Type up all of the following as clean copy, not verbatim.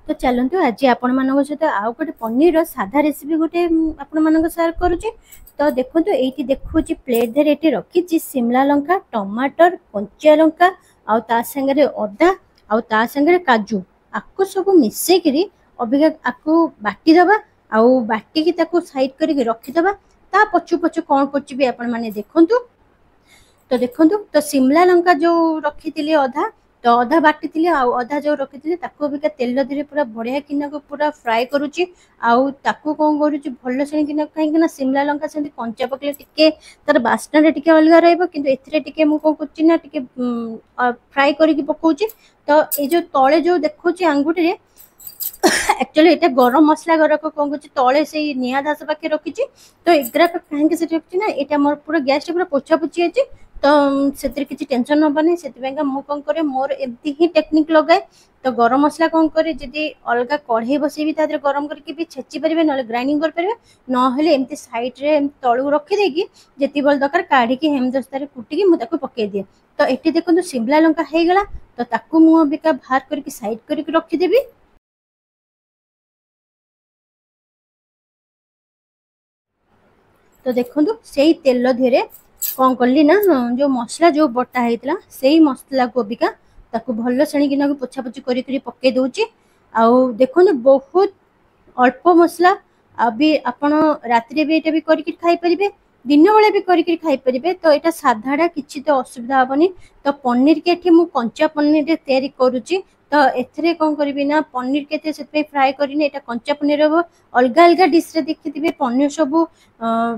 तो चलतु आज आपण मान सहित आउ गोटे पनीर साधा रेसिपी गोटे आपण मान सेयार करुचे। तो देखो ये देखुच प्लेट धर ये रखी शिमला लंका टमाटर कंचा लंका आउ ता संगे अदा आउ ता संगे काजू आपको सब मिसेकरी अबिका आपको बाटी दबा आउ बाटी की ताको साइड करके रखीदबा। ता पछु पछु कौन कर आपण माने देखंतु। तो देखंतु तो शिमला लंका जो रखी अधा तो अधा बाटी थी अधा जो रखी थी अबिका तेल धीरे पूरा बढ़िया किना को पूरा फ्राए करुच्ची आउ ताकू कौन करुच्ची भल से कहीं शिमला लंका से कंचा पकड़े टिके तार बास्ना टिके अलग रहिबो किंतु एथिरे टिके मु कौन करछि ना टिके फ्राए करके पकाउछि। तो ये जो तले जो देखुछि आंगुठी रे एक्चुअली एटा गरम मसला गरक कौन कर तले से निया धास पाखे रखी। तो एग्रा कहीं रखी ना यहाँ मोर पूरा गैस पूरा पोछा पोछी अच्छी तो से किसी टेंशन नबानी से मुझे कौन करे मोर एमती ही टेक्निक लगाए। तो गरम मसला कौन करे जदि अलग कढ़ई बसैबी तादे गरम करके भी छेची पारे ना ग्राइंडिंग करें ना एमती साइड रे तलू रखीदे जिते बल दरकार काढ़ी हेमदस्तार कुटिकी मुझे पकई दिए। तो ये देखो शिमला लंका हो गला तो ताकू मुझे बाहर करके साइड करके रखीदेवी। तो देखो से तेल धीरे कौन कली ना जो मसला जो बटा होता से मसला को अबिका ताकू भल से पोछा पोछी कर पकई दूची। आउ देखो बहुत अल्प मसला अभी आपण राति भी ये करके खाई पारे दिन बेले भी करके खाई पारे। तो यहाँ साधाटा किसी तो असुविधा हेनी। तो पनीर के ये मुझे कंचा पनीर तैयारी करुच्ची। तो एथरे कौन करी ना पनीर के फ्राए करनी यहाँ कंचा पनीर हम अलग अलग डिश्रे देखिए पनीर सब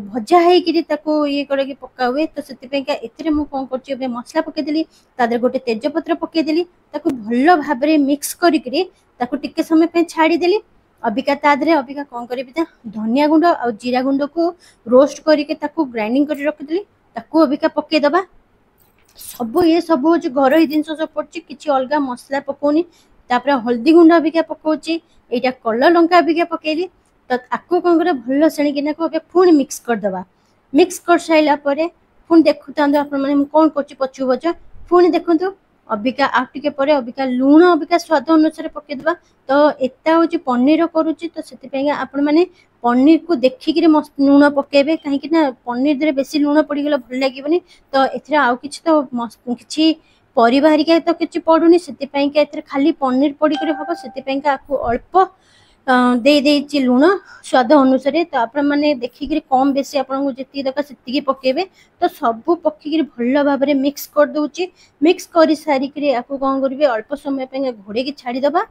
भजा हो ये करके पका हुए। तो से मुझे कौन कर मसला पकईदेली तादर गोटे तेजपत्र पकईदेली भल भाव मिक्स करी टिके समय छाड़देली। अबिका तादरे अबिका कौन करी धनिया गुंड और जीरा गुंड को रोस्ट करके ग्राइंडिंग कर रखीदी अबिका पकईदबा। सब ये सब हूँ घर जिन सब पड़ी किसी अलग मसला पकौनी। हल्दी गुंड अबिका पकाउची यहाँ कलर लंका अबिका पकईली। तो आपको कौन कर भल से पुणी मिक्स करदे। मिक्स कर सारा पुणी देखु आपने कौन कर पचु बच पुणी देखु अबिका आगे पर अबिका लुण अबिका स्वाद अनुसार पकईदबा। तो एता हूँ पनीर करुच्ची तो से आपण मैंने पनीर को देखिक लुण पकेबे कहीं पनीर दे बेसी लुण पड़गला भल लगे। तो एथरे आउ किछि तो किछि परिबा हरिका तो किछि पड़ुनी से खाली पनीर पड़कर हम से आपको अल्प दे देछि लुण स्वाद अनुसार। तो आप मैंने देखिक कम बेसी आपको जी दरकार से पकेबे। तो सब पकईक भल भाव में मिक्स कर दूची। मिक्स कर सारिक आपको कौन करेंगे अल्प समय घोड़े छाड़ीदबा।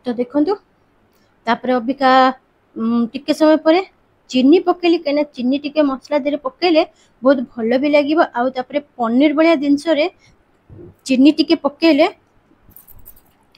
तो देखो तापर अबिका टिके समय पर चीनी पकेली कहीं चीनी टिके मसला दे पकेले बहुत भल भी लगे। आउ तापर पनीर भाया जिनस चीनी टिके पकेले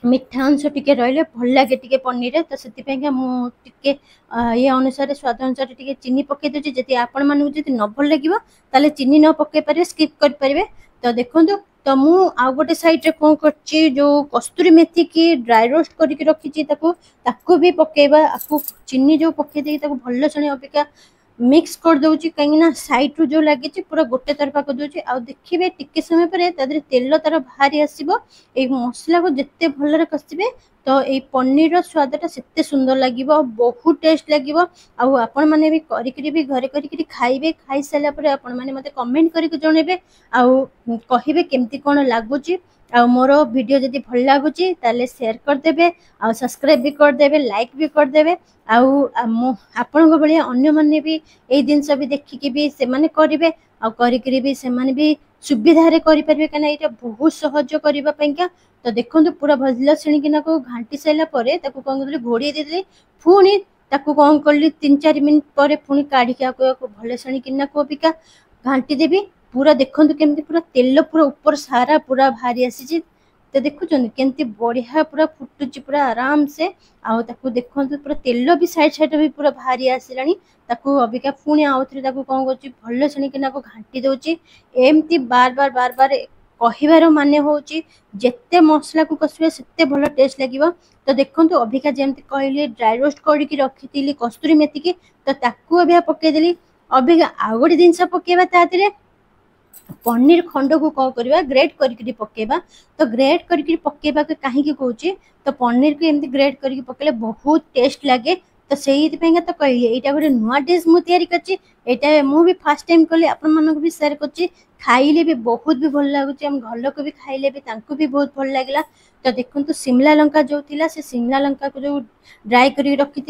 मिठा अंश टिके रहिले भल लगे टिके पनीर। तो से मुझे ये अनुसार स्वाद अनुसार टिके चीनी पकई दूसरी जब आपण मानक न भल लगे ताले चीनी न पकई पारे स्किप करें। तो देखो तो मु आउ गोटे साइड रे कौन कर जो कस्तूरी मेथी की ड्राई रोस्ट करके रखी ताकू भी पकेबा। आपको चीनी जो पकई दे भल से अबिका मिक्स कर दूची कहीं साइड रू जो लगे पूरा गोटे तरफा कर दूची। आ देखिए टिके समय पर तेल तार बाहरी आसो ये मसला को जिते भल कषिबे तो ये पनीर स्वादटा से सुंदर लगे बहुत टेस्ट लगे। आपण मैंने भी करी घरे करी खाइबे खाई सारा आपण मैंने मते कमेंट करके जनइबे आउ कहिबे केमती कौन लगुच। आ मोर वीडियो जदि भल लगुच ताले शेयर करदेबे आ सब्सक्राइब भी करदेबे लाइक भी करदेबे। आपण भाया अन्य माने भी ये जिनस भी देखिकी भी से माने करिवे आ करी भी से माने भी सुविधा रे करि परिबे कना एटा बहुत सहज करबा पइका। तो देखो पूरा भजला श्रेणीकिना को घाटी सारा पर कौन कर घोड़ी देदेली पुणी ताकू कौन कली 3-4 मिनट पर पुणी काढ़ी भल श्रेणीकिना को अबिका घाटी देवी। पूरा देखो केमती पूरा तेल पूरा ऊपर सारा पूरा भारी आसी। तो देखुं केमती बढ़िया पूरा फुटुची पूरा आराम से आउ ताकू देखो पूरा तेल भी साइड भी पूरा भारी आसलानी। ताकू अबिका पुणी आउ थे कौन कर भल श्रेणीकिना को घाटी दूची एमती बार बार बार बार कहिबार माने होची जेते मसला को कषिबे सेते भल टेस्ट लगे। तो देखो अबिका जमती कहली ड्राई रोस्ट करके रखी कस्तूरी मेथी की तो ताकू अबिका पकईदेली। अबिका आउ गोटे जिनस पकेबा तादरे पनीर खंड को कौन करवा ग्रेट करके पकेबा। तो ग्रेट करके पकेबा के कहीं कहूँ तो पनीर को एमती ग्रेट करके पकेले बहुत टेस्ट लगे। तो से तो कहली यहाँ गोटे नुआ डिश मुझे तैयारी मुझे फास्ट टाइम कली आपण मानक भी शेयर कर खाइले भी बहुत भी भल लगुच घर लोक भी खाइले भी बहुत भल लगे। तो देखो शिमला लंका जो थिला से शिमला लंका को जो ड्राई कर रखी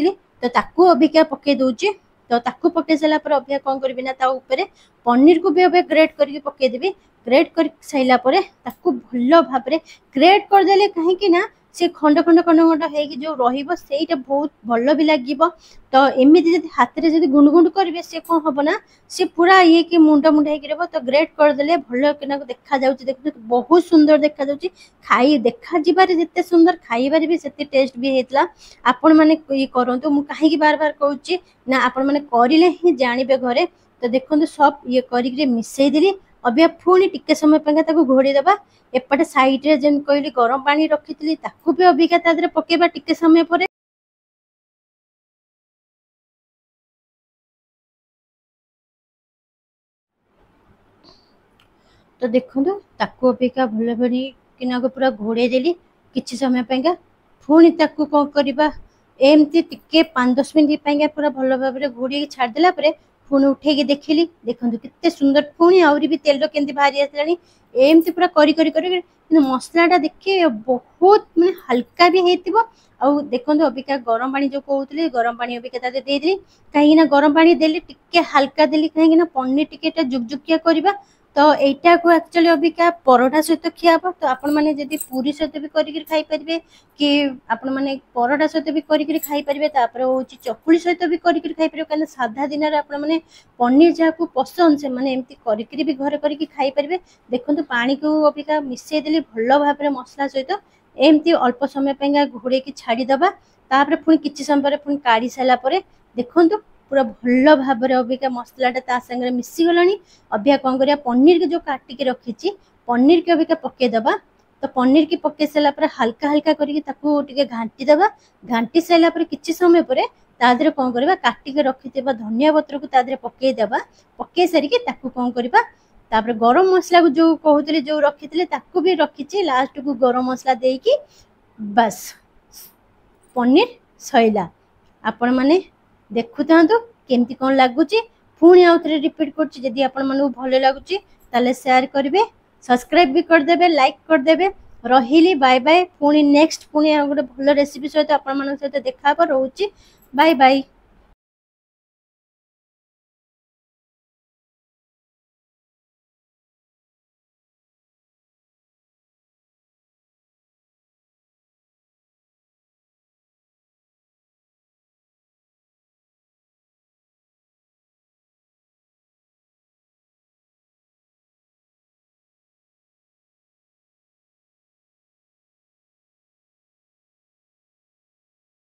तो ताकू अबिका पके दूची। तो ताकू पके सारा पर अबिका कौन करी ना ऊपर पनीर को भी अबे ग्रेट करके पकेदेवी। ग्रेट कर साइला परे ताकू भल भाव ग्रेट करदेले कहीं ना से खंड खंड खंड खंड होगी जो रहीटा बहुत भल भी लगे। तो एमती जब हाथ में जब गुंड गुंड करेंगे सी कौन हम ना सी पूरा ये कि मुंड मुंड हो। तो ग्रेट करदेले भल कि देखा देखो बहुत सुंदर देखा खाई देखा जीवार जिते सुंदर खाइबार भी से टेस्ट भी होता। आपण मैंने ये करूँ मु कहीं बार बार कहूँ ना आपण मैंने करें ही जानवे घरे। तो देखो सब ये कर मिसई देली अबिया पुणी टिके समय घोड़ी दबा। एपटे साइड रे जेन कहली गरम पानी रखी भी अबिका पकेबा टिके समय पर। तो देखो ताकू अबिका भल भरी किना पूरा घोड़े देली किछि समय पुणी ताकू कौन करवा एमती टिके 5-10 मिनट पूरा भल भाव घोड़ी छाड़देला पुणी उठे देखिली देखो कितने सुंदर पुणी आहरी भी तेल केमती बाहरी आसला एमती पूरा करी मसलाटा देखिए बहुत मैं हल्का भी होती। आउ देखो अबिका गरम पानी जो कहते गरम पानी अबिका देदेली कहीं गरम पानी देली टिके हल्का देली कहीं पनीर टिके जुकजुकिया करवा। तो यहाँ को एक्चुअली अबिका परोठा सहित खियाब। तो आपण मैंने जब पूरी सहित भी करी खाई पारे कि आपण मैंने परोठा सहित भी करी खाई पारे हूँ चकुली सहित भी करी खाई पारे कहीं साधा दिन आपण मैंने पनीर जहाँ को पसंद से मैंने एमती करी भी घरे करके खाई पारे। देखो पानी को अबिका मिसई देली भल भाव मसला सहित एमती अल्प समय घोड़े की छाड़ीदबा। तापर पुणी किछि समय पर पुणी काढ़ी सारा देखो पूरा भल भाव अबिका मसलाटा ता संगे मिसी गलानी। अबिका कौन करिया पनीर के जो काटिके रखी पनीर के अबिका पकेदबा। तो पनीर की पके सारा हल्का हल्का करके घाटी दबा। घाटी सारा किछि समय पर तादरे कौन करवा काटिके रखि धनिया पत्र को तादरे पकेदबा। पके सारिके ताकू कौन करवा तापर गरम मसला को जो कहते जो रखी भी रखी लास्ट को गरम मसला देकी बस पनीर सैला। आपण मैंने देखु था केमती कौन लगुच पुणी आउ थे रिपीट करी आपण मानू भल लगुच ताले शेयर करेंगे सब्सक्राइब भी करदे लाइक करदे। रही बाय बाय पुणी नेक्स्ट पुणी गोटे भल रेसिपी सहित आपण मान सहित देखा रोचे बाय बाय।